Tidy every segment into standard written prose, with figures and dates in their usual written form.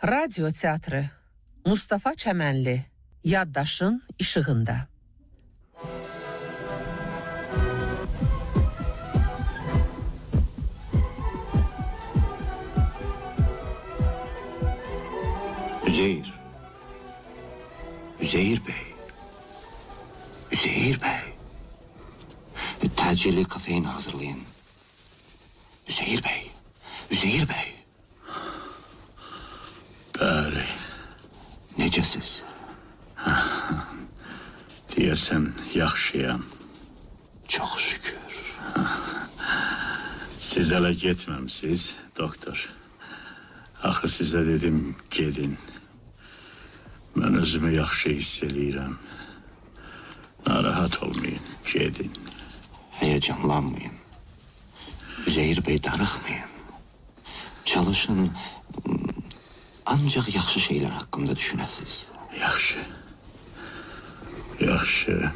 Radyo teatrı Mustafa Çəmənli Yaddaşın işığında. Üzeyir. Üzeyir Bey. Üzeyir Bey. Təcili kafein hazırlayın. Üzeyir Bey. Üzeyir Bey. Bəli. Necəsiz? Deyəsən, yaxşıyam. Çox şükür. Siz hələ getməmsiz, doktor. Axı sizə dedim, gedin. Mən özümü yaxşı hiss eləyirəm. Narahat olmayın, gedin. Heyecanlanmayın. Üzeyir Bey, darıxmayın. Çalışın, ancaq yaxşı şeylər haqqında düşünəsiz. Yaxşı. Yaxşı.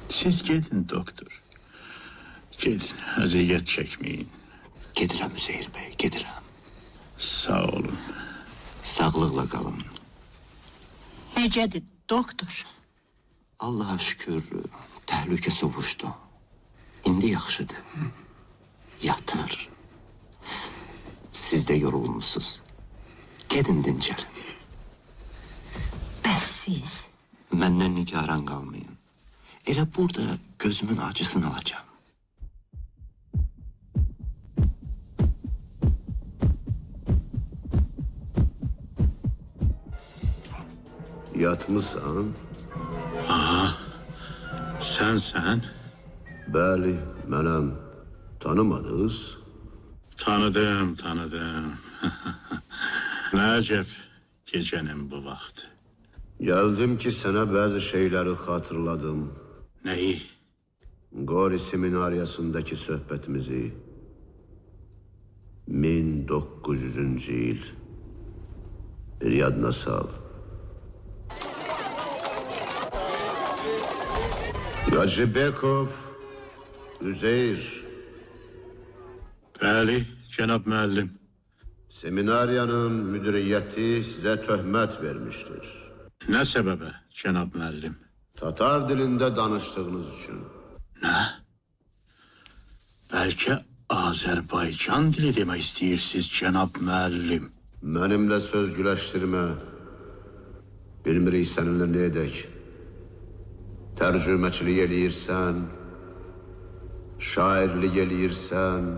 Siz gedin, doktor. Gedin, əziyyət çəkməyin. Gedirəm Üzeyir Bey, gedirəm. Sağ olun. Sağlıqla qalın. Necədir, doktor? Allah'a şükür, təhlükə sovuşdu. İndi yaxşıdır. Yatır. Siz də yorulmuşsunuz. Gedin dincəlin. Bəs siz? Məndən nigaran qalmayın. Elə burada gözümün acısını alacağım. Yatmışsan? Sən? Bəli, mənəm. Tanımadınız? Tanıdım. Nə əcəb gecənin bu vaxtı. Gəldim ki, sənə bəzi şeyləri xatırladım. Nəyi? Qori seminariyasındakı söhbətimizi. 1900-cü il. Bir yadına sal. Qacibekov, Üzeyir. Bəli, cənab müəllim. Seminariyanın müdiriyyəti sizə töhmət vermişdir. Nə səbəbə, cənab müəllim? Tatar dilində danışdığınız üçün. Nə? Bəlkə Azərbaycan dili demək istəyirsiniz, cənab müəllim. Mənimlə söz güləşdirmə. Bilmirik səninlə nə edək. Tərcüməçilik eləyirsən, şairlik eləyirsən,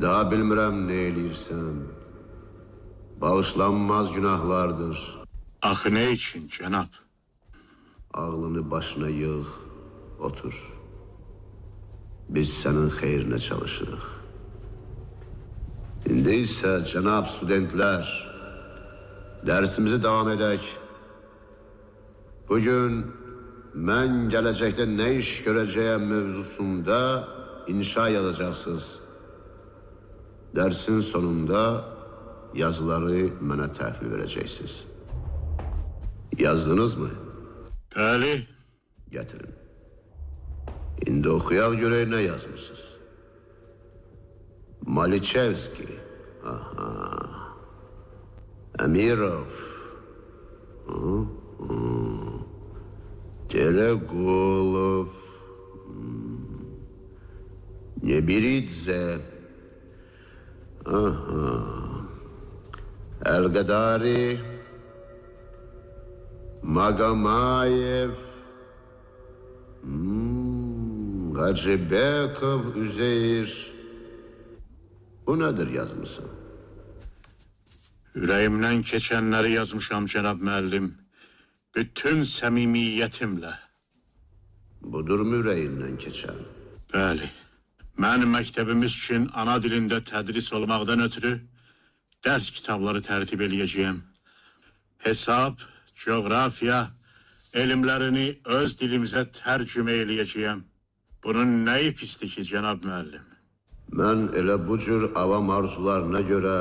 daha bilmirəm nə eləyirsən. Bağışlanmaz günahlardır. Axı nə üçün, cənab? Ağlını başına yığ, otur. Biz sənin xeyrinə çalışırıq. İndi isə cənab studentlər, dərsimizi davam edək. Bugün mən gələcəkdə nə iş görəcəyəm mövzusunda inşa yazacaqsınız. Dərsin sonunda yazıları mənə təhvil verəcəksiniz. Yazdınız mı? Bəli. Gətirin. İndi oxuyaq görək nə yazmışsınız. Maliçevski. Aha. Əmirov. Teregolov. Nebiridze. Aha. Elgadari. Magamayev. Qacibekov, Üzeyir. Bu nədir yazmışsın? Ürəyimdən keçənləri yazmışam, cənab müəllim. Bütün səmimiyyətimlə. Budur mu ürəyindən keçən? Bəli. Mən məktəbimiz üçün ana dilində tədris olmaqdan ötürü dərs kitabları tərtib eləyəcəyəm. Hesab, coğrafiya, elmlərini öz dilimizə tərcümə eləyəcəyəm. Bunun nəyi pisdir ki, cənab müəllim? Mən elə bu cür avam arzularına görə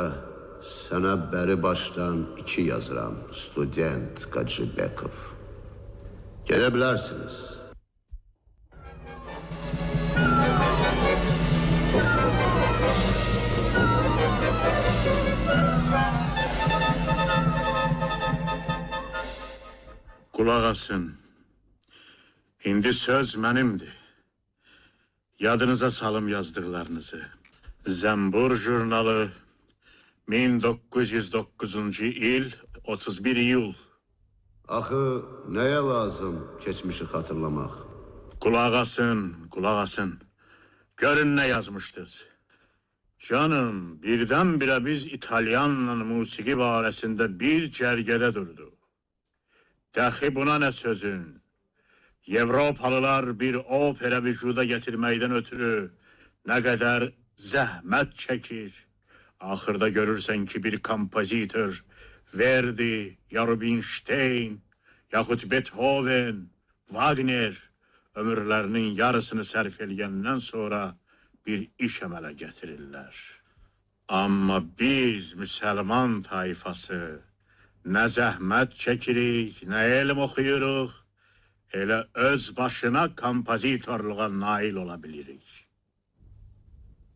sənə bəri başdan 2 yazıram, student Qacibekov. Gedə bilərsiniz. Qulaq asın. İndi söz mənimdir. Yadınıza salım yazdıqlarınızı. Zəmbur jurnalı 1909-cu il 31 iyul. Axı nəyə lazım keçmişi xatırlamaq? Qulaq asın, qulaq asın. Görün nə yazmışdınız. Canım, birdən-birə biz İtalyanla musiqi barəsində bir cərgədə durduq. Dəxi buna nə sözün? Avropalılar bir opera vücuda getirməkdən ötürü nə qədər zəhmət çəkir. Axırda görürsən ki, bir kompozitor Verdi, ya Rubinstein, yaxud Beethoven, Wagner ömürlərinin yarısını sərf eləyəndən sonra bir iş əmələ gətirirlər. Amma biz müsəlman tayfası nə zəhmət çəkirik, nə elm oxuyuruq, elə öz başına kompozitorluğa nail ola bilirik.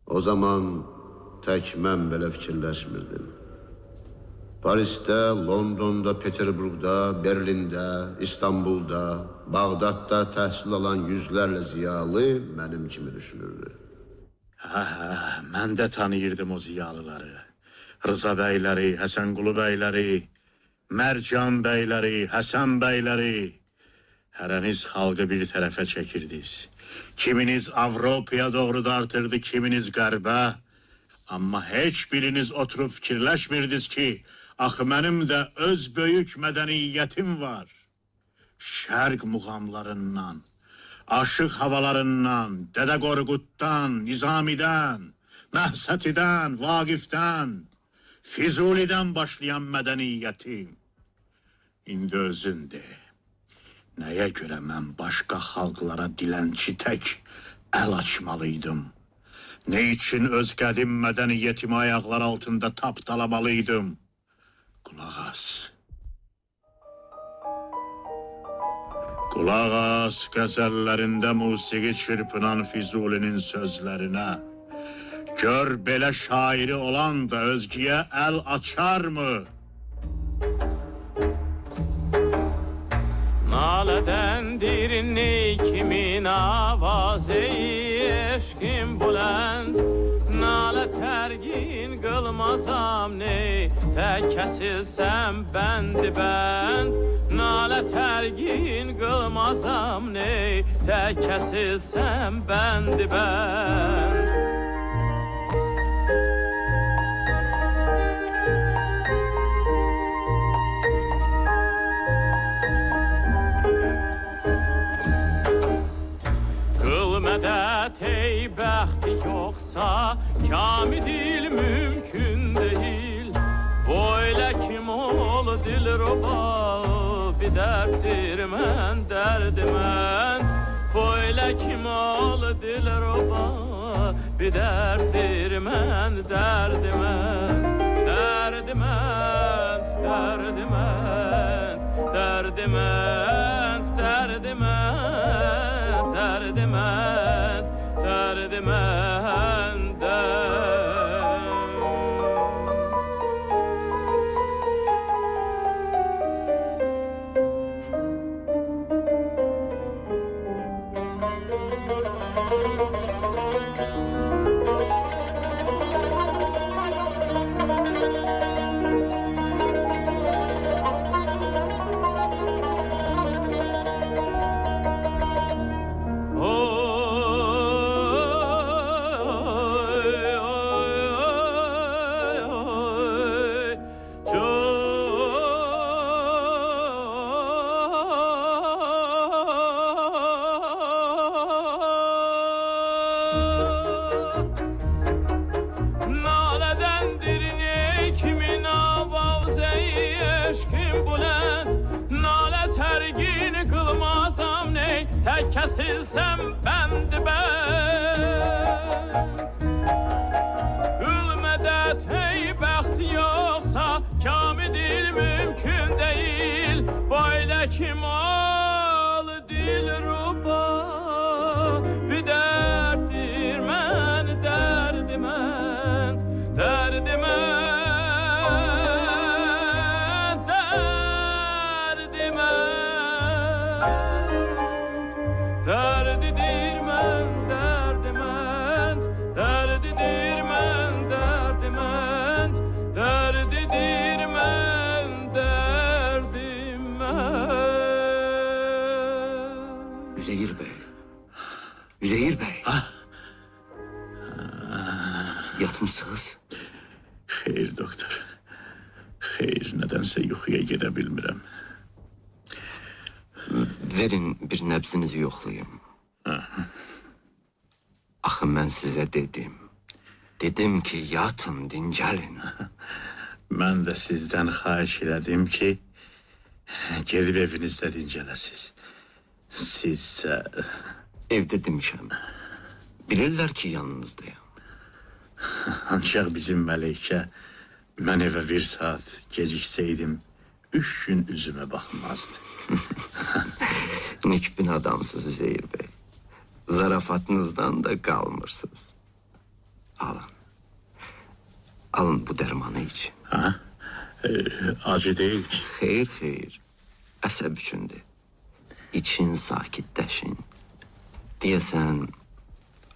O zaman tək mən belə fikirləşmirdim. Parisdə, Londonda, Peterburqda, Berlində, İstanbulda, Bağdadda təhsil alan yüzlərlə ziyalı mənim kimi düşünürdü. Mən də tanıyırdım o ziyalıları. Rıza bəyləri, Həsənqulu bəyləri, Mərcan bəyləri, Həsən bəyləri. Hərəniz xalqı bir tərəfə çəkirdiniz. Kiminiz Avropaya doğru dartırdı, kiminiz qərbə. Amma heç biriniz oturub fikirləşmirdiniz ki, axı mənim də öz böyük mədəniyyətim var. Şərq muğamlarından, aşıq havalarından, Dədə Qorquddan, Nizamidən, Məhsətidən, Vaqifdən, Füzulidən başlayan mədəniyyətim. İndi özündür. Nəyə görə mən başqa xalqlara dilənçi tək əl açmalıydım? Nə üçün öz qədim mədəniyyətimi ayaqlar altında tapdalamalıydım? Qulaq as. Qulaq as qəzəllərində musiqi çırpınan Füzulinin sözlərinə. Gör belə şairi olan da özgəyə əl açarmı? Nalədendir ney kimin avazı eşkim bulend. Nalə tərgin qılmazam ney tək kəsilsəm bəndi bənd. Nalə tərgin qılmazam ney tək kəsilsəm bəndi bənd. Mədət ey bəxti yoxsa kamidil mümkün deyil. Boyla kim ol dilruba bir dərddir mən dərdimənd. Boyla kim ol dilruba bir dərddir mən dərdimənd. Dərdimənd, dərdimənd, dərdimənd, dərdimənd, dərdimənd, dərdiməndə. Tək kəsilsəm bəndi bənd. Qıl mədət ey bəxti yoxsa kamidir mümkün deyil. Boyla kim ol dilruba bir dərddir mən dərdimənd. Dərdimənd, dərdimənd, Yatmırsınız. Xeyr doktor. Xeyr, nədənsə yuxuya gedə bilmirəm. Verin bir nəbzinizi yoxlayım. Axı mən sizə dedim. Dedim ki, yatın, dincəlin. Mən də sizdən xahiş elədim ki, gedib evinizdə dincələsiz. Sizsə... Evdə demişəm. Bilirlər ki, yanınızdayım. Ancaq bizim Məleykə mən evə bir saat geciksəydim, 3 gün üzümə baxmazdı. Nikbin adamsınız Üzeyir Bey. Zarafatınızdan da qalmırsınız. Alın. Alın bu dərmanı için. Acı deyil ki. Xeyr, xeyr. Əsəb üçündür. İçin sakitləşin. Deyəsən,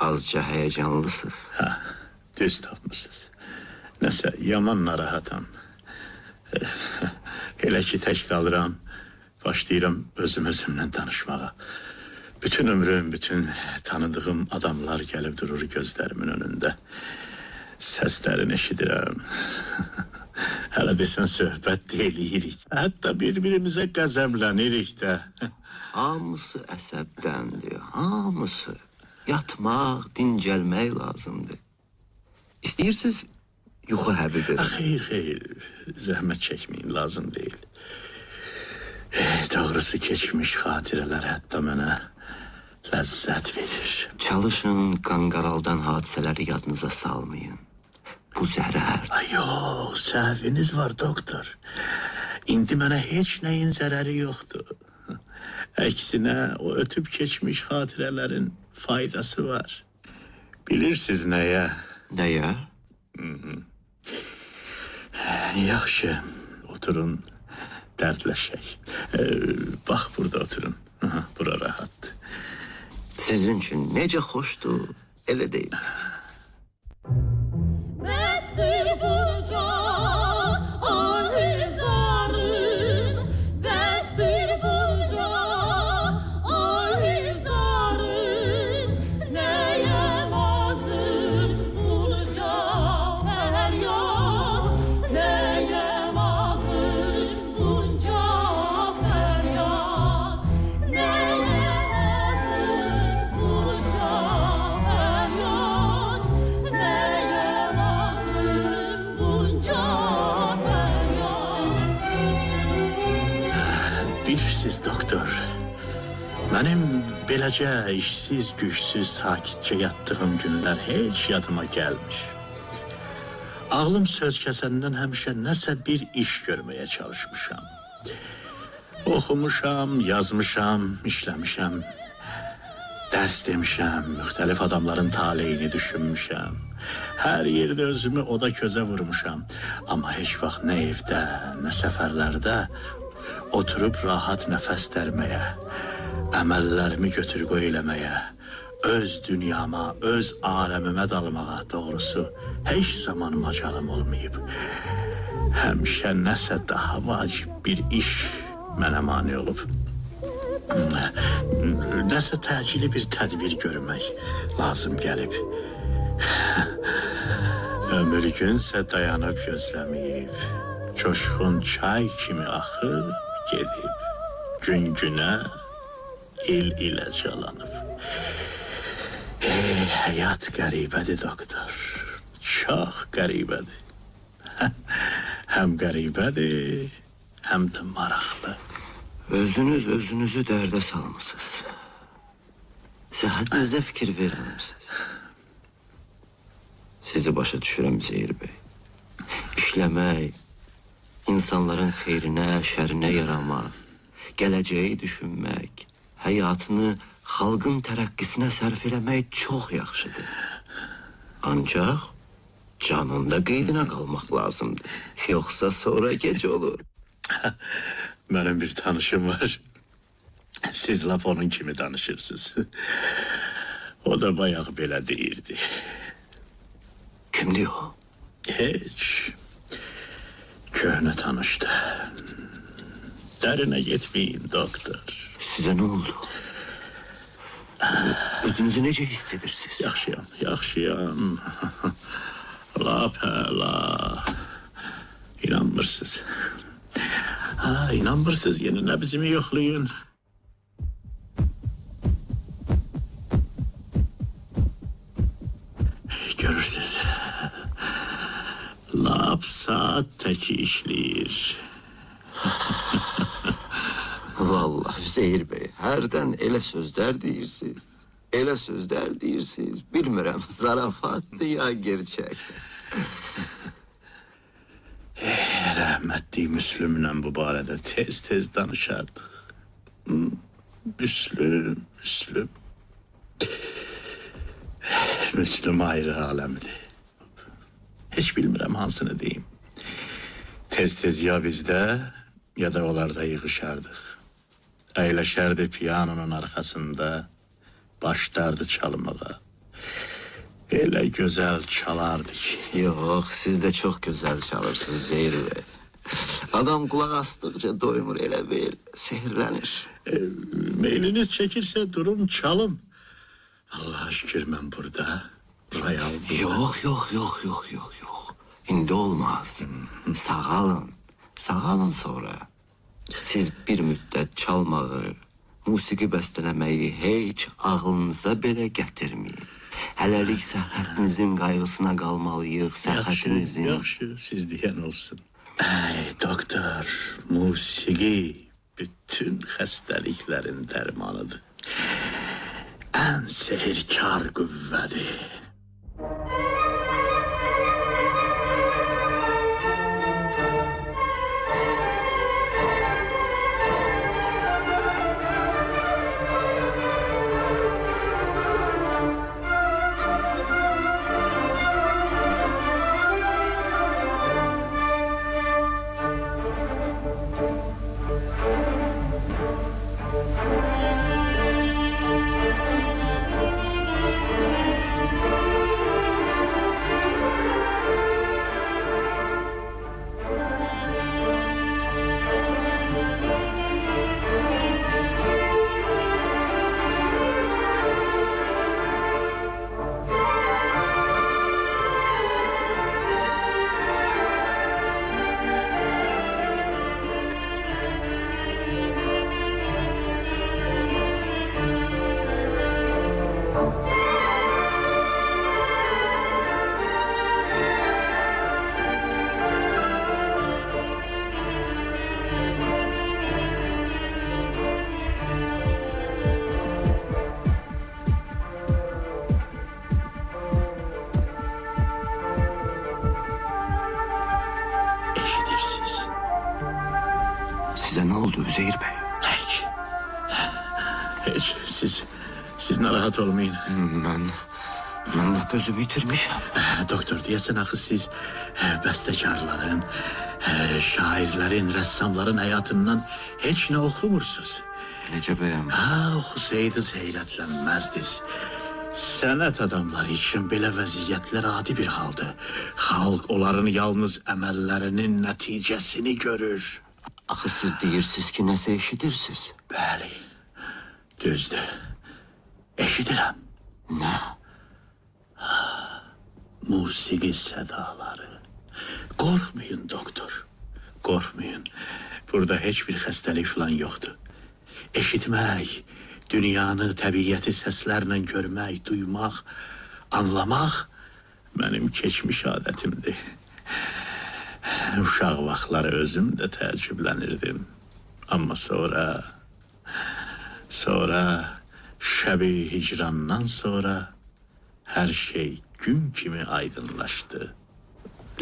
azca həyəcanlısınız. Düz tapmışsınız. Nəsə, yaman narahatam. Elə ki, tək qalıram, başlayıram özümlə danışmağa. Bütün ömrüm, bütün tanıdığım adamlar gəlib durur gözlərimin önündə. Səslərini eşidirəm. Hələ desən söhbət deyilik. Hətta bir-birimizə qəzəblənirik də. Hamısı əsəbdəndir, hamısı. Yatmaq, dincəlmək lazımdır. İstəyirsiniz, yuxu həbib edin. Xeyr, xeyr, zəhmət çəkməyin, lazım deyil. Doğrusu keçmiş xatirələr hətta mənə ləzzət verir. Çalışın, qanqaraldan hadisələri yadınıza salmayın. Bu zərər. Yox, səhviniz var doktor. İndi mənə heç nəyin zərəri yoxdur. Əksinə, o ötüb keçmiş xatirələrin faydası var. Bilirsiniz nəyə? Nəyə? Yaxşı, oturun, dərdləşək. Bax, burada oturun. Bura rahatdır. Sizin üçün necə xoşdur, elə deyil. Bəsdir buca ahizarın, bəsdir buca ahizarın, nəyə lazım bunca fəryad, nəyə lazım bunca fəryad, nəyə lazım bunca fəryad, nəyə lazım bunca fəryad. Bilirsiniz doktor, mənim beləcə işsiz, gücsüz, sakitcə yatdığım günlər heç yadıma gəlmir. Ağlım söz kəsəndən həmişə nəsə bir iş görməyə çalışmışam. Oxumuşam, yazmışam, işləmişəm. Dərs demişəm, müxtəlif adamların taleyini düşünmüşəm. Hər yerdə özümü oda közə vurmuşam. Amma heç vaxt nə evdə, nə səfərlərdə oturub rahat nəfəs dərməyə, əməllərimi götür-qoy eləməyə, öz dünyama, öz aləmimə dalmağa doğrusu heç zaman macalım olmayıb. Həmişə nəsə daha vacib bir iş mənə mane olub. Nəsə təcili bir tədbir görmək lazım gəlib. Ömür günsə dayanıb gözləməyib, coşqun çay kimi axıb gedib, gün günə, il ilə calanıb. Həyat qəribədir doktor, çox qəribədir. Həm qəribədir, həm də maraqlı. Özünüz özünüzü dərdə salmısınız. Səhhətinizə fikir verməmisiniz. Sizi başa düşürəm Üzeyir Bey. İşləmək, insanların xeyrinə, şərinə yaramaq, gələcəyi düşünmək, həyatını xalqın tərəqqisinə sərf eləmək çox yaxşıdır. Ancaq canında qeydinə qalmaq lazımdır. Yoxsa sonra gec olur. Mənim bir tanışım var. Siz lap onun kimi danışırsınız. O da bayaq belə deyirdi. Kimdir o? Heç. Köhnə tanışdı. Dərinə getməyin doktor. Sizə nə oldu? Özünüzü necə hiss edirsiniz? Yaxşıyam, yaxşıyam. La pela. İnanmırsınız. Ha, inanmırsınız. Yine ne bizimi yoklayın. Görürsünüz. Lap saat teki işleyir. Vallahi Üzeyir Bey, herden ele sözler deyirsiz. Ele sözler deyirsiz. Bilmirəm, zarafatdı ya gerçek. Rəhmətli Müslümlə bu barədə tez danışardıq. Müslüm. Müslüm ayrı aləmdir. Heç bilmirəm hansını deyim. Tez ya bizdə ya da onlarda yığışardıq. Əyləşərdi piyanonun arxasında, başlardı çalmağa. Elə gözəl çalardı ki. Yok, siz de çok güzel çalırsınız Üzeyir Bey. Adam kulak astıkça doymur, elə bil, sehirlenir. Meyliniz çəkirsə durum çalım. Allah'a şükür mən burada. Royal Yok. İndi olmaz. Sağalın sonra. Siz bir müddət çalmağı, musiki bəstələməyi heç ağlınıza belə gətirməyin. Hələlik səhhətinizin qayğısına qalmalıyıq, səhhətinizin... Yaxşı, siz deyən olsun. Ey doktor, musiki bütün xəstəliklərin dərmanıdır. Ən sehirkar qüvvədir. Size ne oldu Üzeyir Bey? Hiç. Siz narahat olmayın. Ben de özümü itirmişim. Doktor diyesen axı siz bəstəkarların, şairlərin, rəssamların həyatından heç nə oxumursunuz. Necə bəyəm? Oxusaydınız heyrətlənməzdiniz. Sənət adamları üçün belə vəziyyətlər adi bir haldır. Xalq onların yalnız əməllərinin nəticəsini görür. Axı siz deyirsiniz ki, nəsə eşidirsiniz. Bəli, düzdür. Eşidirəm. Nə? Musiki sədaları. Qorxmayın doktor, qorxmayın. Burada heç bir xəstəlik falan yoxdur. Eşitmək, dünyanı, təbiəti səslərlə görmək, duymaq, anlamaq mənim keçmiş adətimdir. Uşaq vaxtları özüm də təəccüblənirdim. Amma sonra şəbi hicrandan sonra hər şey gün kimi aydınlaşdı.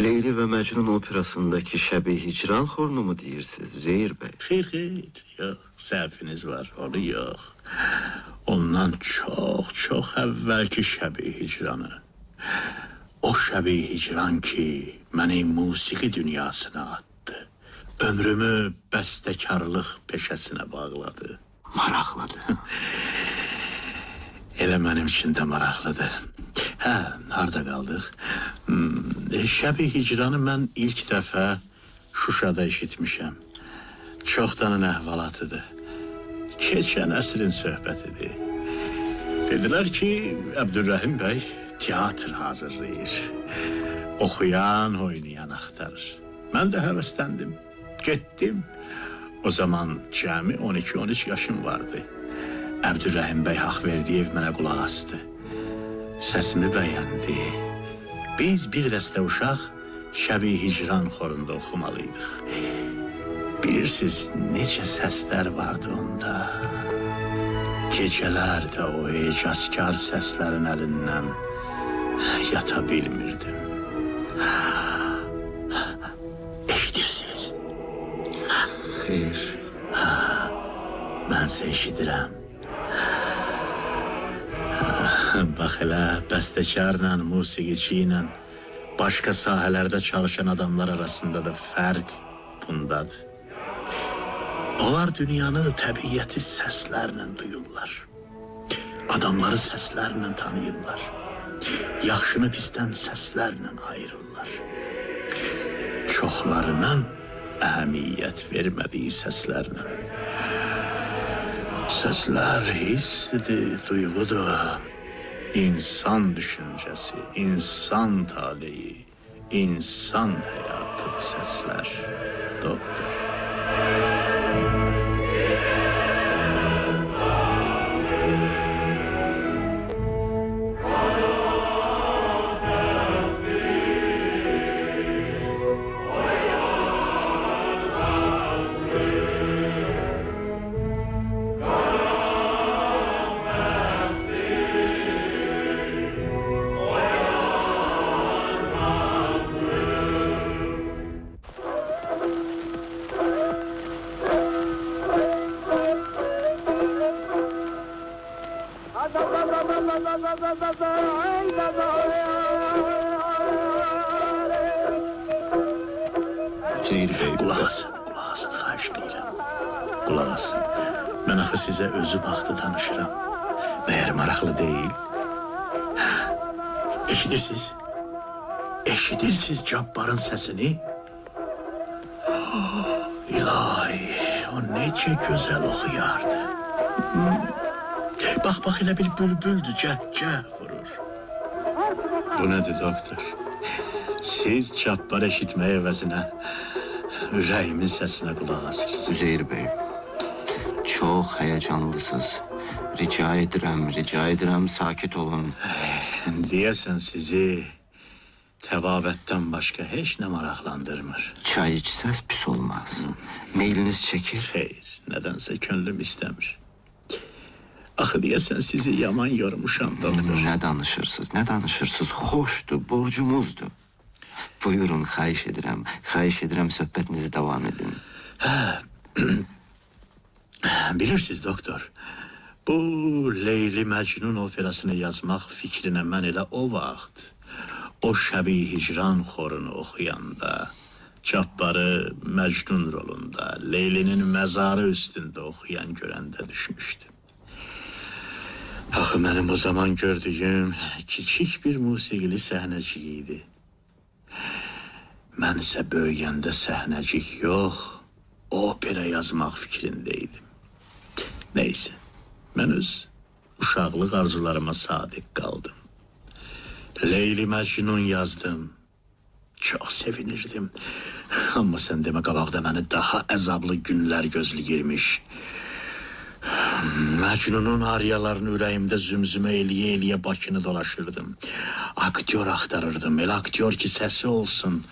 Leyli və Məcnun operasındakı Şəbi Hicran xorunu mu deyirsiniz Üzeyir Bey? Xeyr, yox, səhviniz var, onu yox. Ondan çox əvvəlki Şəbi Hicranı. O Şəbi Hicran ki, məni musiqi dünyasına atdı. Ömrümü bəstəkarlıq peşəsinə bağladı. Maraqlıdır. Elə mənim üçün də maraqlıdır. Harda qaldıq? Şəbi Hicranı mən ilk dəfə Şuşada eşitmişəm. Çoxdanın əhvalatıdır. Keçən əsrin söhbətidir. Dedilər ki, Əbdülrəhim bəy teatr hazırlayır. Oxuyan, oynayan axtarır. Mən də həvəsləndim. Getdim. O zaman cəmi 12-13 yaşım vardı. Əbdülrəhim bəy Haqverdiyev mənə qulaq asdı. Səsimi bəyəndi. Biz bir dəstə uşaq Şəbi Hicran xorunda oxumalıydıq. Bilirsiniz, necə səslər vardı onda. Gecələr də o ecazkar səslərin əlindən yata bilmirdim. Eşidirsiniz? Xeyr. Mənsə eşidirəm. Bax elə bəstəkarla, musiqiçi ilə başqa sahələrdə çalışan adamlar arasında da fərq bundadır. Onlar dünyanı təbiəti səslərlə duyurlar. Adamları səslərlə tanıyırlar. Yaxşını pisdən səslərlə ayırırlar. Çoxlarının əhəmiyyət vermədiyi səslərlə. Səslər hissidir, duyğudur. İnsan düşüncəsi, insan taleyi, insan həyatıdır səslər, doktor. Üzeyir bəy, Qulaq asın, xahiş edirəm. Qulaq asın. Mən axı sizə özü baxdı danışıram. Məyər maraqlı deyil? Eşidirsiniz? Eşidirsiniz Cabbarın səsini? İlahi, o necə gözəl oxuyardı. Bax, elə bir bülbüldür, cəh vurur. Bu nədir, doktor? Siz Cabbar eşitməyə əvəzinə ürəyimin səsinə qulaq asırsınız. Üzeyir bəy, çox həyəcanlısınız. Rica edirəm, sakit olun. Deyəsən sizi təbabətdən başqa heç nə maraqlandırmır. Çay içsəz pis olmaz. Meyliniz çəkir. Xeyr, nədənsə könlüm istəmir. Axı deyəsən sizi yaman yormuşam, doktor. Nə danışırsınız? Xoşdur, borcumuzdur. Buyurun, xahiş edirəm, söhbətinizi davam edin. Bilirsiniz, doktor, bu Leyli Məcnun operasını yazmaq fikrinə mən elə o vaxt, o Şəbi Hicran xorunu oxuyanda, Cabbarı Məcnun rolunda, Leylinin məzarı üstündə oxuyan görəndə düşmüşdüm. Axı mənim o zaman gördüyüm kiçik bir musiqili səhnəcik idi. Mən isə böyüyəndə səhnəcik yox, opera yazmaq fikrindəydim. Neyse, mən öz uşaqlıq arzularıma sadiq qaldım. Leyli Məcnun yazdım. Çox sevinirdim. Amma sən demə qabaqda məni daha əzablı günlər gözləyirmiş. Məcnunun ariyalarını ürəyimdə zümzümə eləyə Bakını dolaşırdım. Aktyor axtarırdım, elə aktyor ki səsi olsun.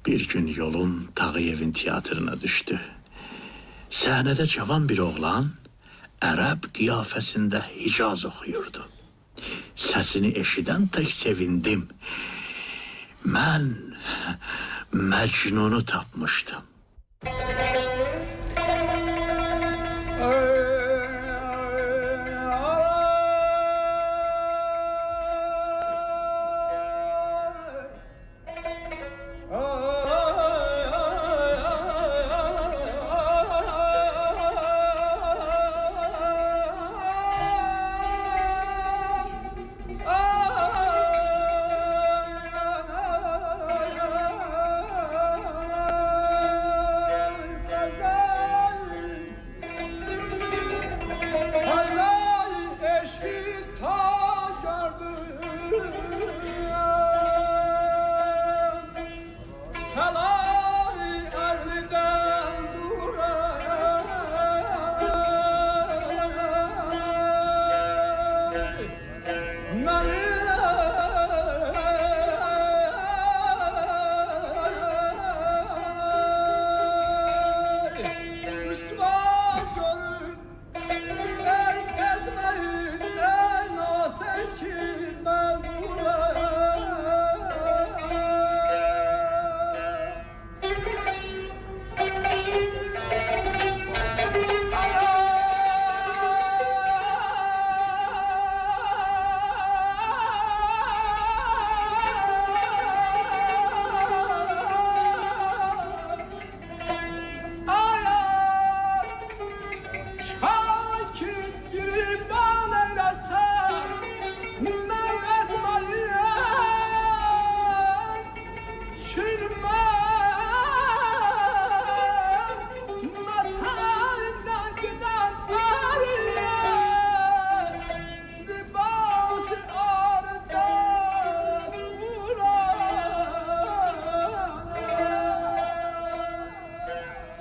Bir gün yolum Tağıyevin teatrına düşdü. Səhnədə cavan bir oğlan ərəb qiyafəsində Hicaz oxuyurdu. Səsini eşidən tək sevindim. Mən Məcnunu tapmışdım.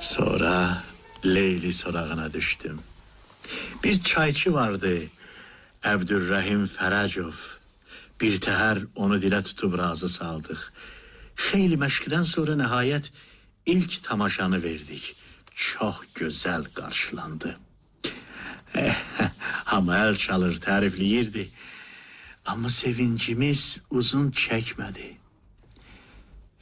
Sonra Leyli sorağına düştüm. Bir çayçı vardı, Əbdülrəhim Fərəcov. Bir təhər onu dilə tutub razı saldıq. Xeyli məşqdən sonra nəhayət ilk tamaşanı verdik. Çox gözəl qarşılandı. Hamı əl çalır, tərifləyirdi. Amma sevincimiz uzun çəkmədi.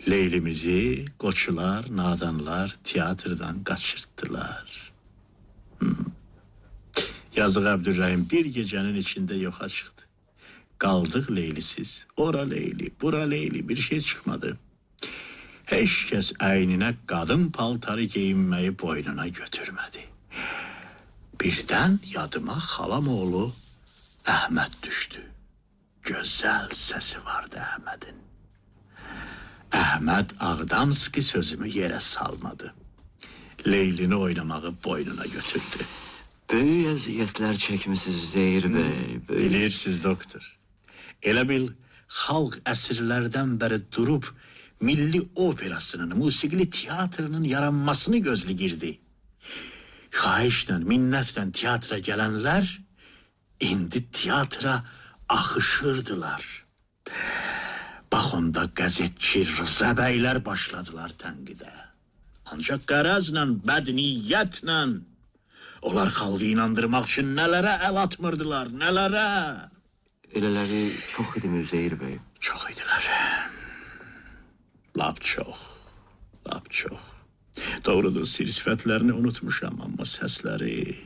Leylimizi qoçular, nadanlar teatrdan qaçırtdılar. Yazıq Əbdülrəhim bir gecənin içində yoxa çıxdı. Qaldıq Leylisiz. Ora Leyli, bura Leyli, bir şey çıxmadı. Heç kəs əyninə qadın paltarı geyinməyi boynuna götürmədi. Birdən yadıma xalam oğlu Əhməd düşdü. Gözəl səsi vardı Əhmədin. Əhməd Ağdamski sözümü yerə salmadı. Leylini oynamağı boynuna götürdü. Böyük əziyyətlər çəkmisiniz Zeyir bəy. Bilirsiniz doktor. Elə bil xalq əsrlərdən bəri durub milli operasının, musiqili teatrının yaranmasını gözləyirdi. Xahişlə, minnətlə teatra gələnlər indi teatra axışırdılar. Bax onda qəzetçi Rıza bəylər başladılar tənqidə. Ancaq qərəzlə, bədniyyətlə onlar xalqı inandırmaq üçün nələrə əl atmırdılar, nələrə. Elələri çox idi Zeyir bəy. Çox idilər. Lap çox, lap çox. Doğrudur, sir-sifətlərini unutmuşam, amma səsləri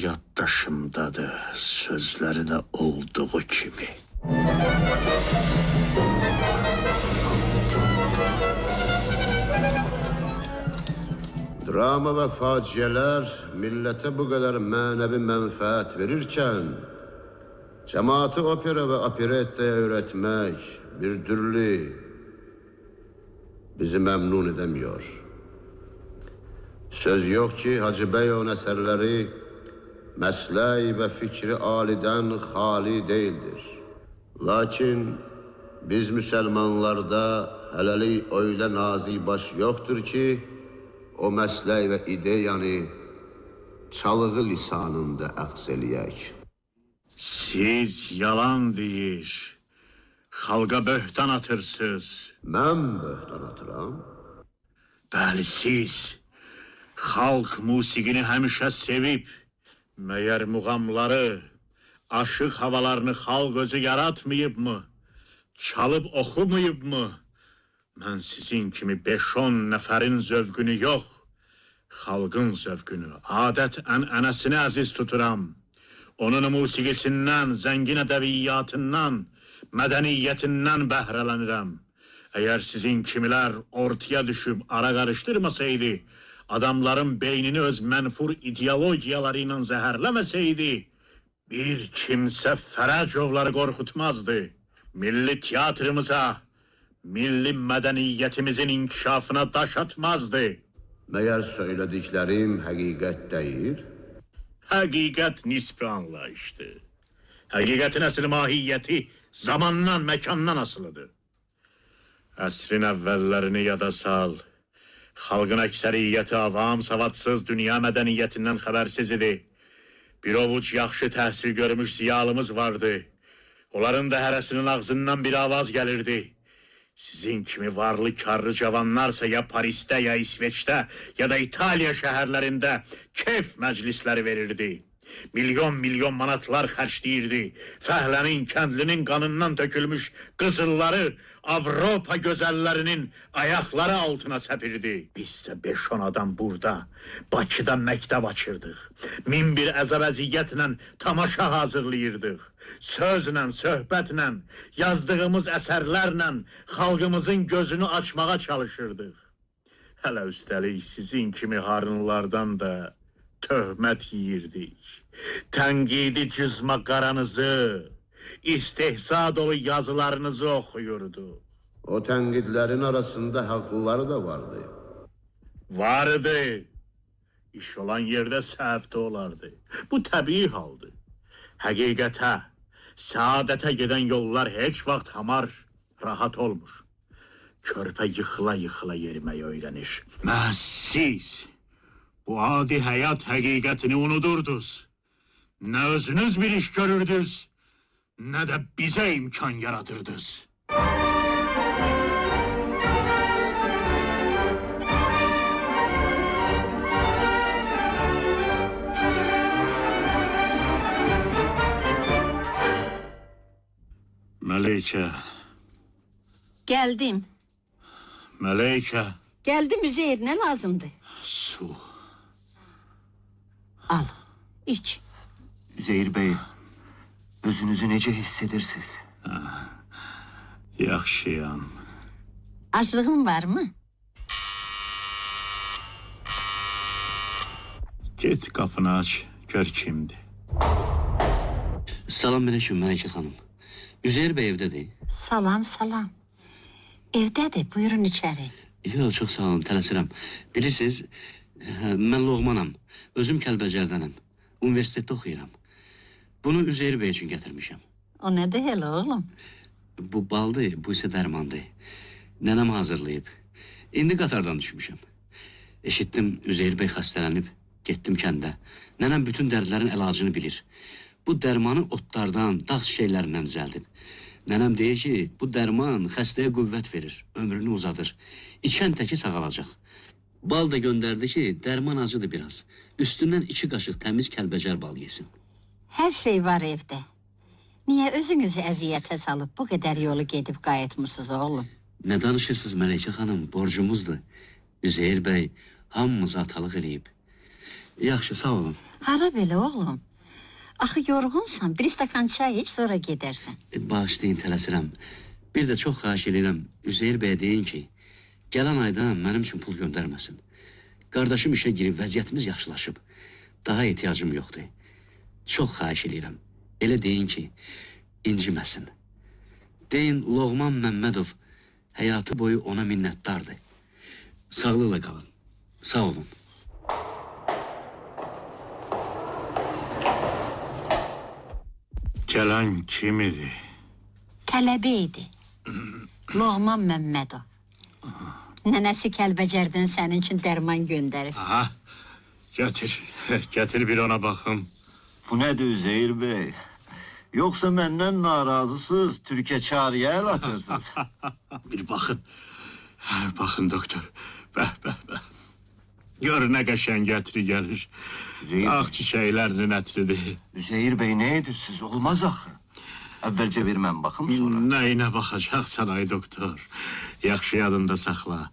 yaddaşımdadır, sözləri də olduğu kimi. Drama və faciələr millətə bu qədər mənəvi mənfəət verirkən, cəmaatı opera və operettaya öyrətmək bir türlü bizi məmnun edəmiyor. Söz yox ki, Hacı Bəyovun əsərləri məsləy və fikri alidən xali deyildir. Lakin biz müsəlmanlarda hələlik öyle nazik baş yoxdur ki, o məsləy və ideyanı çalığı lisanında əxz eləyək. Siz yalan deyir, xalqa böhtan atırsınız. Mən böhtan atıram. Bəli, siz. Xalq musiqini həmişə sevib, məyər muğamları, aşıq havalarını xalq özü yaratmayıbmı? Çalıb oxumayıbmı? Mən sizin kimi 5-10 nəfərin zövqünü yox, xalqın zövqünü, adət ənənəsini əziz tuturam. Onun musiqisindən, zəngin ədəbiyyatından, mədəniyyətindən bəhrələnirəm. Əgər sizin kimilər ortaya düşüb ara qarışdırmasaydı, adamların beynini öz mənfur ideologiyaları ilə zəhərləməsəydi, bir kimsə Fərəcovları qorxutmazdı. Milli teatrımıza, milli mədəniyyətimizin inkişafına daş atmazdı. Məyər söylədiklərim həqiqət deyil? Həqiqət nisbi anlayışdır. Həqiqətin əsl mahiyyəti zamandan, məkandan asılıdır. Əsrin əvvəllərini yada sal. Xalqın əksəriyyəti avam, savadsız, dünya mədəniyyətindən xəbərsiz idi. Bir ovuc yaxşı təhsil görmüş ziyalımız vardı. Onların da hərəsinin ağzından bir avaz gəlirdi. Sizin kimi varlı karlı cavanlarsa ya Paris'te, ya İsveç'te, ya da İtalya şəhərlərində keyf məclisləri verirdi. Milyon manatlar xərcləyirdi. Fəhlənin, kəndlinin qanından tökülmüş qızılları Avropa gözəllərinin ayaqları altına səpirdi. Bizsə 5-10 adam burada, Bakıda məktəb açırdıq. 1001 əzəbəziyyətlə tamaşa hazırlayırdıq. Sözlə, söhbətlə, yazdığımız əsərlərlə xalqımızın gözünü açmağa çalışırdıq. Hələ üstəlik sizin kimi harınlardan da töhmət yiyirdik. Tənqidi cızma qaranızı, istehza dolu yazılarınızı oxuyurdu. O tənqidlərin arasında haqlıları da vardı. Vardı. İş olan yerdə səhv də olardı. Bu təbii haldır. Həqiqətə, səadətə gedən yollar heç vaxt hamar, rahat olmur. körpə yıxıla-yıxıla yeriməyi öyrənir. Məhz siz bu adi həyat həqiqətini unudurdunuz. Nə özünüz bir iş görürdünüz, nə də bizə imkan yaradırdınız. Mələykə, Geldim. Mələykə, Geldim Üzeyir, ne lazımdı? su. Al, iç. Üzeyir Bey, özünüzü necə hiss edirsiniz? Yaxşıyam. Açlığın var mı? Get qapını aç, gör kimdir. Salam aleyküm Mələkə xanım. Üzeyir Bey evdədir. Salam, salam. Evdedir, buyurun içeri. Yox, çox sağ olun, tələsirəm. Bilirsiniz, mən Loğmanam. Özüm Kəlbəcərdənəm. Universitetdə oxuyuram. Bunu Üzeyir Bey üçün gətirmişəm. O ne de hele oğlum? Bu baldır, bu isə dərmandır. Nənəm hazırlayıb. İndi qatardan düşmüşəm. Eşitdim, Üzeyir Bey xəstələnib. Getdim kəndə. Nənəm bütün dərdlərin əlacını bilir. Bu dərmanı otlardan, dağ çiçəklərindən düzəldib. Nənəm deyir ki, bu dərman xəstəyə qüvvət verir, ömrünü uzadır. İçən təki sağalacaq. Bal da göndərdi ki, dərman acıdır biraz. Üstündən 2 qaşıq təmiz Kəlbəcər bal yesin. Her şey var evde. Niye özünüzü əziyyətə salıb bu kadar yolu gedib qayıtmısınız oğlum? Nə danışırsınız Mələkə xanım, borcumuzdur. Üzeyir Bey hamımızı atalıq eləyib. Yaxşı, sağ olun. Hara belə oğlum? Axı yorğunsan, bir stakan çay iç sonra gedərsən. Bağışlayın, tələsirəm. Bir də çox xahiş edirəm, Üzeyir Bey deyin ki, gələn ayda mənim üçün pul göndərməsin. Qardaşım işə girib, vəziyyətimiz yaxşılaşıb. Daha ehtiyacım yoxdur. Çox xahiş edirəm. Elə deyin ki, inciməsin. Deyin, Loğman Məmmədov həyatı boyu ona minnətdardır. Sağlıqla qalın. Sağ olun. Gələn kim idi? Tələbə idi. Loğman Məmmədov. Nənəsi Kəlbəcərdən sənin üçün dərman göndərib. Aha, gətir bir ona baxım. Bu nədir Üzeyir Bey? Yoxsa məndən narazısınız, Türkiyə çağrıya el atırsınız? Bir baxın. Baxın doktor. Bəh. Gör nə qəşəng ətri gəlir. Üzeyir Dağ Bey. çiçəklərinin ətridir. Üzeyir Bey ne edirsiniz? Olmaz axı. Əvvəlcə bir mən baxım sonra. Nəyinə baxacaqsan ay doktor? Yaxşı yadında saxla.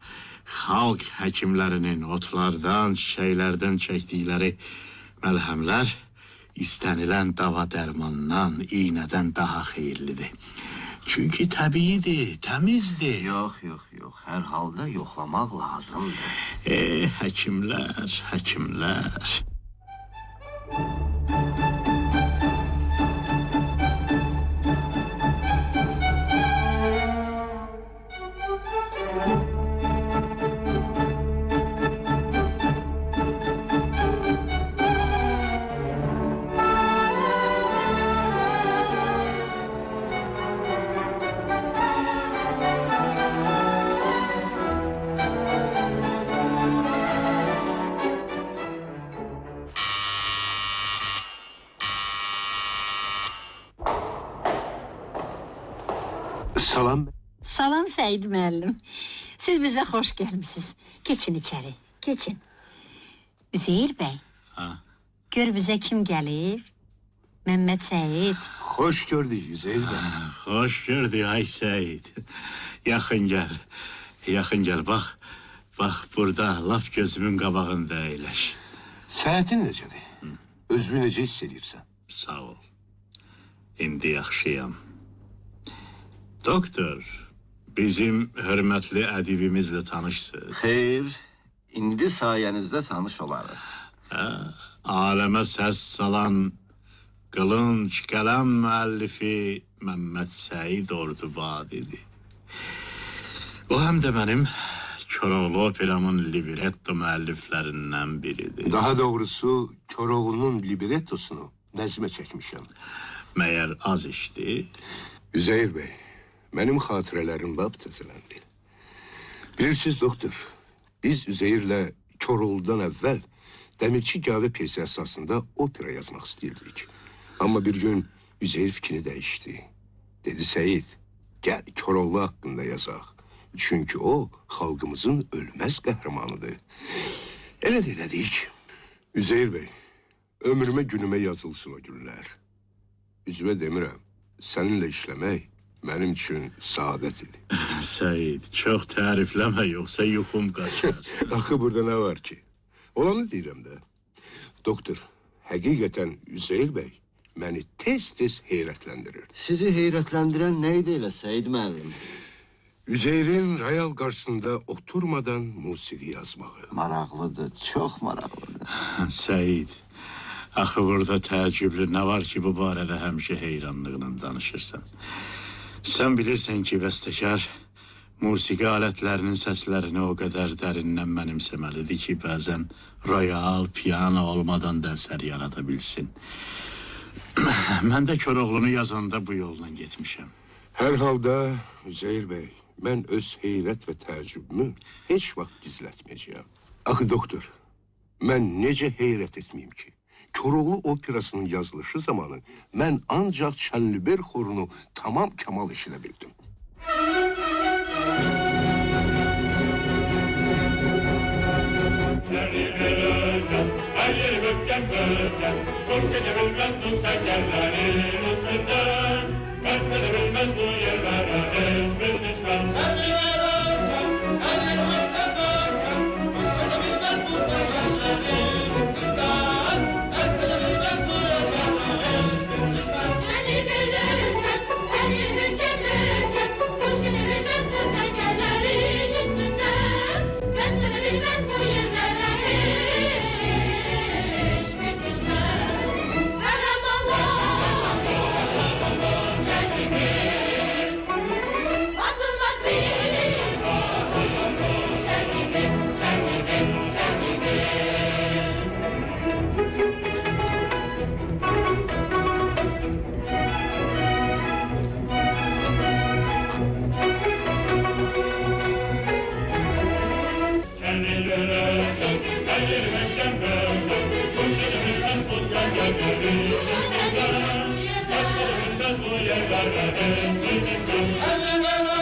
Xalq həkimlərinin otlardan, çiçəklərdən çəkdikləri məlhəmlər istənilən dava dərmandan, iynədən daha xeyirlidir. Çünki təbiidir, təmizdir. Yox. Hər halda yoxlamaq lazımdır. Həkimlər. Salam. Salam Səyid müəllim. Siz bizə xoş gəlmisiniz. Keçin içəri, keçin. Üzeyir bəy. Gör bizə kim gəlib? Məmməd Səyid. Hoş gördük Üzeyir Bey. Xoş gördük ay Səyid. Yaxın gəl, bax. Bax, burada laf gözümün qabağında əyləş. Səhətin necədir? Özünü necə hiss edirsən? Sağ ol. İndi yaxşıyam. Doktor, bizim hörmətli ədibimizlə tanışsınız. Xeyr, indi sayənizdə tanış olarıq. Aləmə səs salan qılınc qələm müəllifi Məmməd Səid Ordubadidir. O həm də mənim Koroğlu operamın libretto müəlliflərindən biridir. Daha doğrusu Koroğlu'nun librettosunu nəzmə çəkmişəm. Məyər az işdir? Üzeyir Bey, mənim xatirələrim lap təzələndi. Bilirsiniz doktor, biz Üzeyir'le Koroğlu'dan evvel Demirçi Gave piyesi esasında opera yazmak istiyirdik. Ama bir gün Üzeyir fikrini değişti. Dedi Seyit, gel Koroğlu hakkında yazak. Çünkü o halkımızın ölmez kahramanıdır. Elə de elədik. Üzeyir Bey, ömrüme günüme yazılsın o günler. Üzüme demirəm, seninle işlemek benim için saadet idi. Seyid, çox tərifləmə, yoxsa yuxum qaçar. Axı burada ne var ki? Olanı deyirəm də. Doktor, həqiqətən Üzeyir Bey məni tez-tez heyrətləndirir. Sizi heyrətləndirən neydi elə Seyid müəllim? Üzeyir'in rayal karşısında oturmadan musiqi yazmağı. Maraqlıdır, çox maraqlıdır. Seyid, axı burada təəccüblü nə var ki, bu barədə həmişə heyranlığla danışırsan. Sən bilirsən ki, bəstəkar musiqi alətlərinin səslərini o qədər dərindən mənimsəməlidir ki, bəzən royal, piano olmadan da əsər yarada bilsin. Mən də Koroğlunu yazanda bu yolla getmişəm. Hər halda Üzeyir Bey, mən öz heyrət və təəccübümü heç vaxt gizlətməyəcəyəm. Axı doktor, mən necə heyrət etməyim ki? Koroğlu operasının yazılışı zamanı mən ancaq Çənlibel xorunu tamam kamal eşidə bildim. Her yeri bökken bökken, kuş geçebilmez bu sengerlerin üstünden. Beslenebilmez bu yerlere hiçbir düşman. Her yeri bökken, her yeri bökken bökken, kuş geçebilmez bu sengerlerin üstünden. Beslenebilmez bu yerlere hiçbir düşman. Her yeri bökken, her yeri bökken bökken, kuş geçebilmez bu sengerlerin üstünden. Beslenebilmez bu yerlere hiçbir düşman. Karamanlar, basılmaz bir, Kendin bökken, her yeri bökken bökken, kuş geçebilmez bu sengerlerin üstünden. Beslenebilmez bu yerlere hiçbir düşman. Her yeri bökken,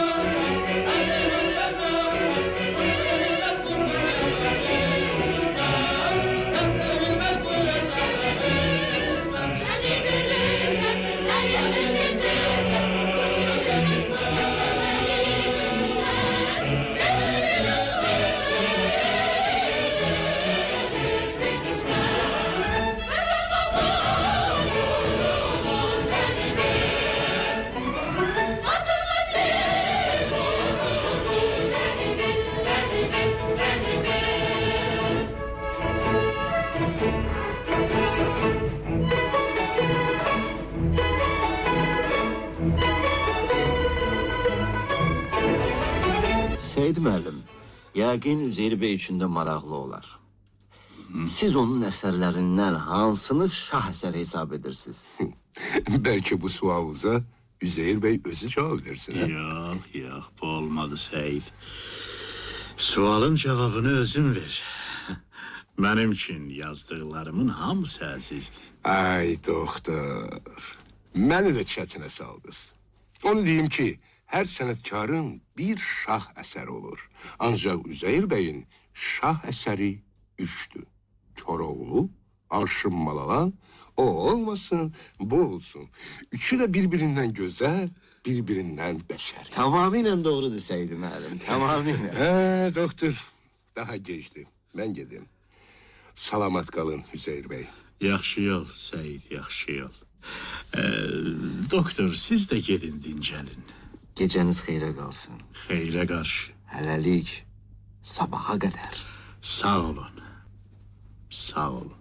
her yeri bökken bökken, kuş geçebilmez bu sengerlerin üstünden. Beslenebilmez bu yerlere hiçbir düşman. Seyid müəllim, yəqin Üzeyir Bey üçün də maraqlı olar. Siz onun əsərlərindən hansını şah əsəri hesab edirsiniz? Belki bu sualınıza Üzeyir Bey özü cevap versin. Ha? Yox, yox, bu olmadı Seyid. Sualın cevabını özün ver. Mənim üçün yazdıqlarımın hamısı əzizdir. Ay doktor, məni də çətinə saldınız. Onu diyeyim ki, her sənətkarın bir şah əsəri olur. Ancaq Üzeyir Bey'in şah əsəri üçdür. Koroğlu, Arşın Malalan, o olmasın, bu olsun. Üçü de birbirinden güzel, birbirinden beşer. Tamamilə doğrudur Seyid müəllim, tamamilə. Doktor, daha geçti. Ben gedim. Salamat kalın Üzeyir Bey. Yaxşı yol, Seyid, yaxşı yol. Doktor, siz də gedin dincəlin. Gecəniz xeyrə qalsın. Xeyrə qarşı. Hələlik, sabaha qədər. Sağ olun. Sağ olun.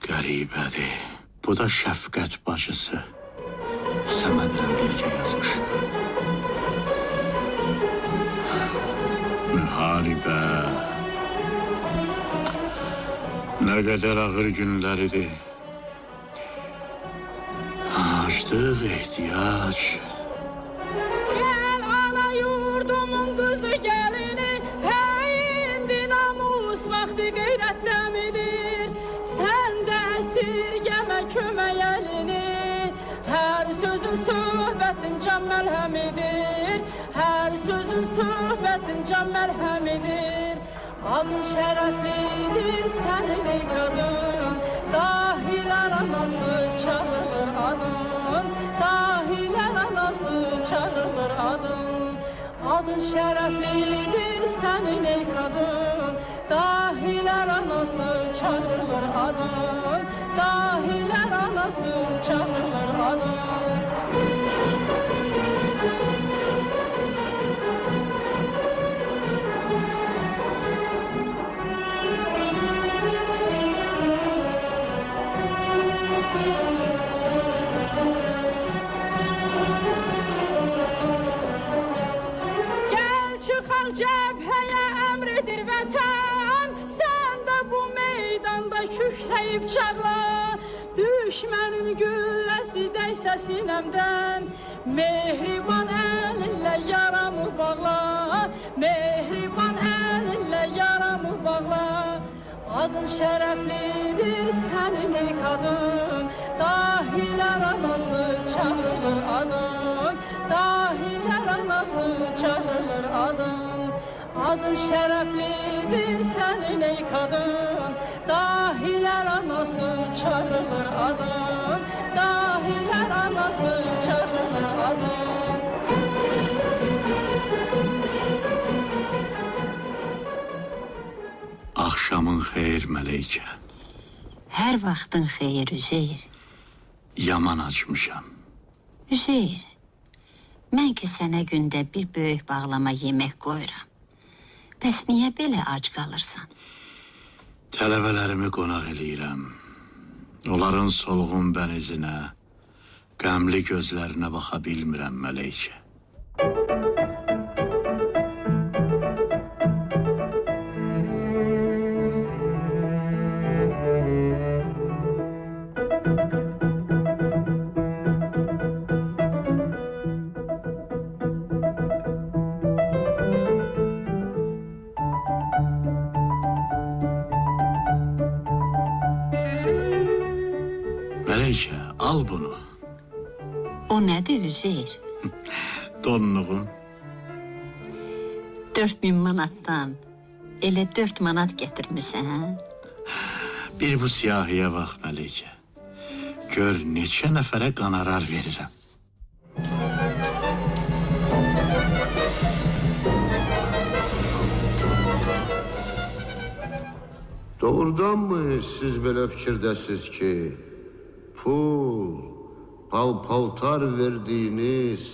Qəribədir. Bu da şəfqət bacısı. Səmədlə birgə yazmış. Müharibə. Nə qədər ağır günləridir. Açdıq ehtiyac. Gel ana yurdumun kızı gelini, indi namus vakti gayretle midir? Sen de esirgeme kömək elini, her sözün söhbətin can merhemidir. Her sözün söhbətin can merhemidir. Adın şereflidir senin ey kadın, dahiler anası çağırır adın, dahiler anası çağırır adın. Adın şereflidir senin ey kadın, dahiler anası çağırır adın, dahiler anası çağırır adın. Çıkar cepheye emridir vətən, sen de bu meydanda kükreyip çağla. Düşmənin gülləsi deysə sinəmdən, mehriban əlinlə yaramı bağla, mehriban əlinlə yaramı bağla. Adın şərəflidir sənin ey kadın, dahilər anası çağırır adın, dahilər anası çağırır adın. Adın şərəflidir sənin ey kadın, dahilər anası çağırır adın, dahilər anası çağırır adın. Axşamın xeyir Məleykə. Hər vaxtın xeyir Üzeyir. Yaman acmışam. Üzeyir, mən ki sənə gündə bir böyük bağlama yemək qoyuram. Bəs niyə belə ac qalırsan? Tələbələrimi qonaq eləyirəm. Onların solğun bənizinə, qəmli gözlərinə baxa bilmirəm Məleykə. Məleykə, al bunu. O nədir Üzeyir? Donluğum. 4000 manatdan elə 4 manat gətirmisən, hə? Bir bu siyahiyə bax Məleykə. Gör neçə nəfərə qanarar verirəm. Doğrudanmı siz belə fikirdəsiz ki, pul, pal-paltar verdiyiniz,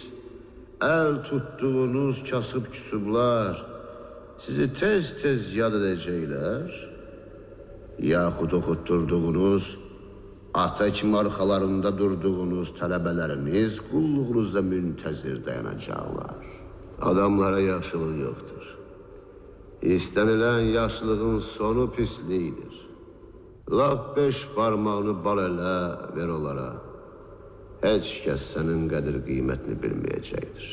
el tuttuğunuz kasıb-küsublar sizi tez-tez yad edəcəklər? Yaxud oxutturduğunuz, ata kimi arxalarında durduğunuz tələbələriniz qulluğunuzda müntəzir dayanacaqlar. Adamlara yaxşılıq yoxdur. İstənilən yaşlığın sonu pisliyidir. Lap 5 parmağını bal elə, ver onlara. Heç kəs sənin qədir qiymətini bilməyəcəkdir.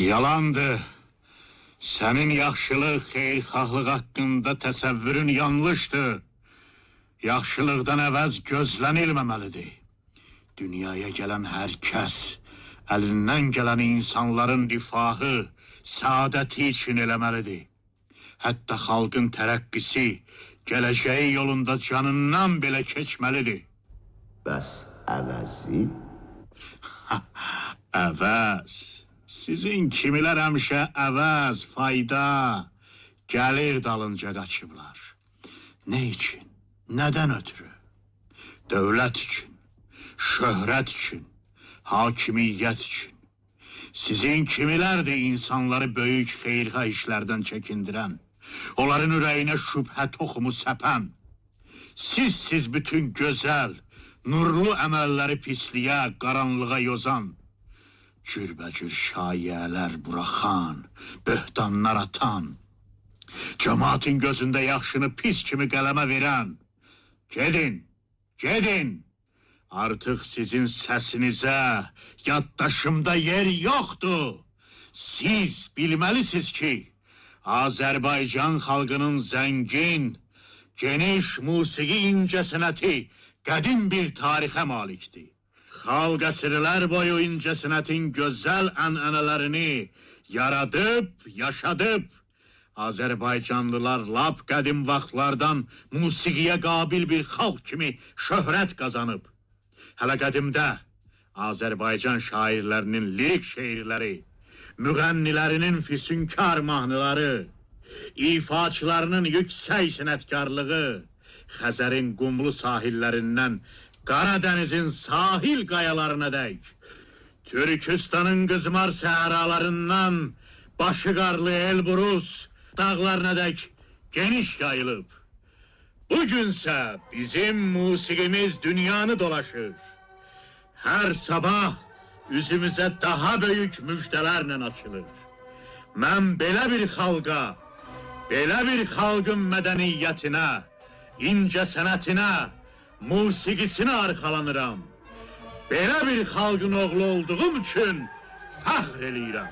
Yalandır. Sənin yaxşılıq, xeyirxahlıq haqqında təsəvvürün yanlışdır. Yaxşılıqdan əvəz gözlənilməməlidir. Dünyaya gələn hər kəs əlindən gələn insanların rifahı, saadəti üçün eləməlidir. Hətta xalqın tərəqqisi, gələcəyi yolunda canından belə keçməlidir. Bəs əvəzi? Əvəz. Sizin kimilər həmişə əvəz, fayda, gəlir dalınca qaçıblar. Nə üçün? Nədən ötürü? Dövlət üçün, şöhrət üçün, hakimiyyət üçün. Sizin kimilərdir insanları böyük xeyirxah işlərdən çəkindirən, onların ürəyinə şübhə toxumu səpən. Siz bütün gözəl, nurlu əməlləri pisliyə, qaranlığa yozan, cürbəcür şayələr buraxan, böhtanlar atan, cəmaatın gözündə yaxşını pis kimi qələmə verən, gedin, Artıq sizin səsinizə yaddaşımda yer yoxdur. Siz bilməlisiniz ki, Azərbaycan xalqının zəngin, geniş musiqi incəsənəti qədim bir tarixə malikdir. Xalq əsrlər boyu incəsənətin gözəl ənənələrini yaradıb, yaşadıb. Azərbaycanlılar lap qədim vaxtlardan musiqiyə qabil bir xalq kimi şöhrət qazanıb. Hələ qədimdə Azərbaycan şairlərinin lirik şeirləri, müğənnilərinin füsunkar mahnıları, ifaçılarının yüksək sənətkarlığı, Xəzərin qumlu sahillərindən Qaradənizin sahil qayalarına dək, Türkistanın qızmar səhralarından başı qarlı Elbrus dağlarına dək geniş yayılıb. Bugünsə bizim musiqimiz dünyanı dolaşır. Hər sabah üzümüzə daha böyük müjdələrlə açılır. Mən belə bir xalqa, belə bir xalqın mədəniyyətinə, incəsənətinə, musiqisinə arxalanıram. Belə bir xalqın oğlu olduğum üçün fəxr eləyirəm.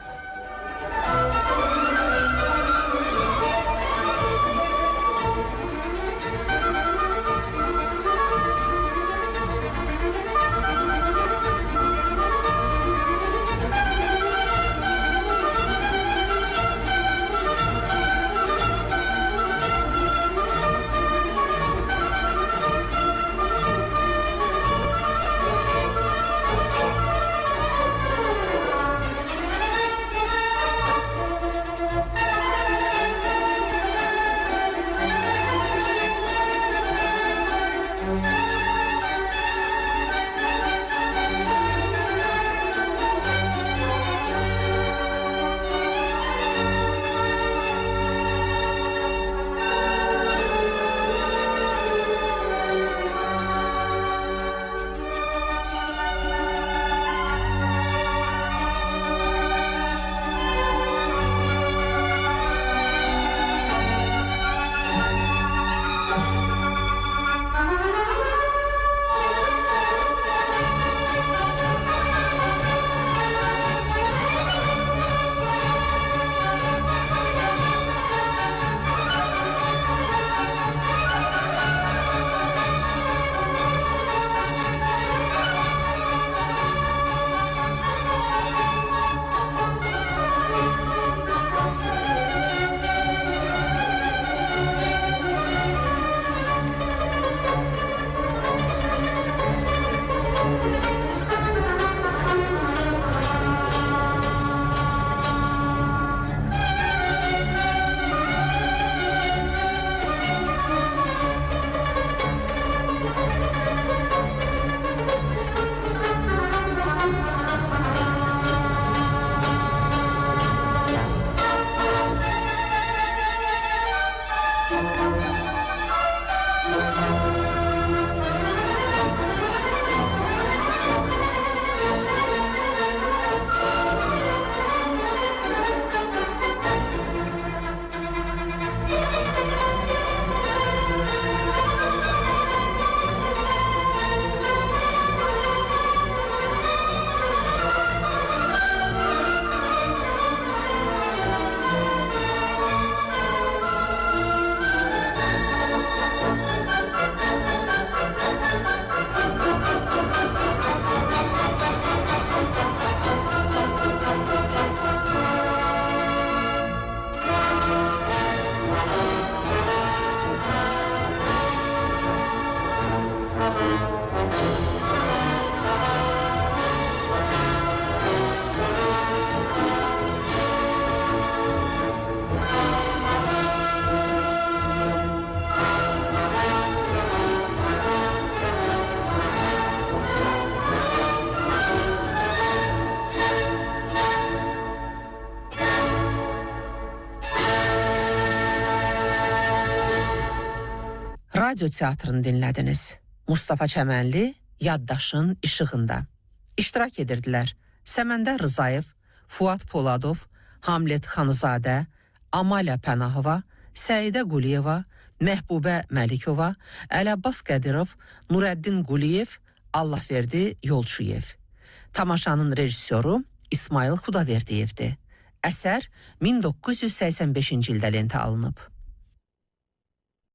Radyo teatrını dinlədiniz. Mustafa Çəmənli, Yaddaşın işığında. İştirak edirdilər Səməndər Rızayev, Fuad Poladov, Hamlet Xanızadə, Amalia Pənahova, Səidə Quliyeva, Məhbubə Məlikova, Əlabbas Qədirov, Nurəddin Quliyev, Allahverdi Yolçuyev. Tamaşanın rejissoru İsmail Xudaverdiyevdir. Əsər 1985-ci ildə lentə alınıb.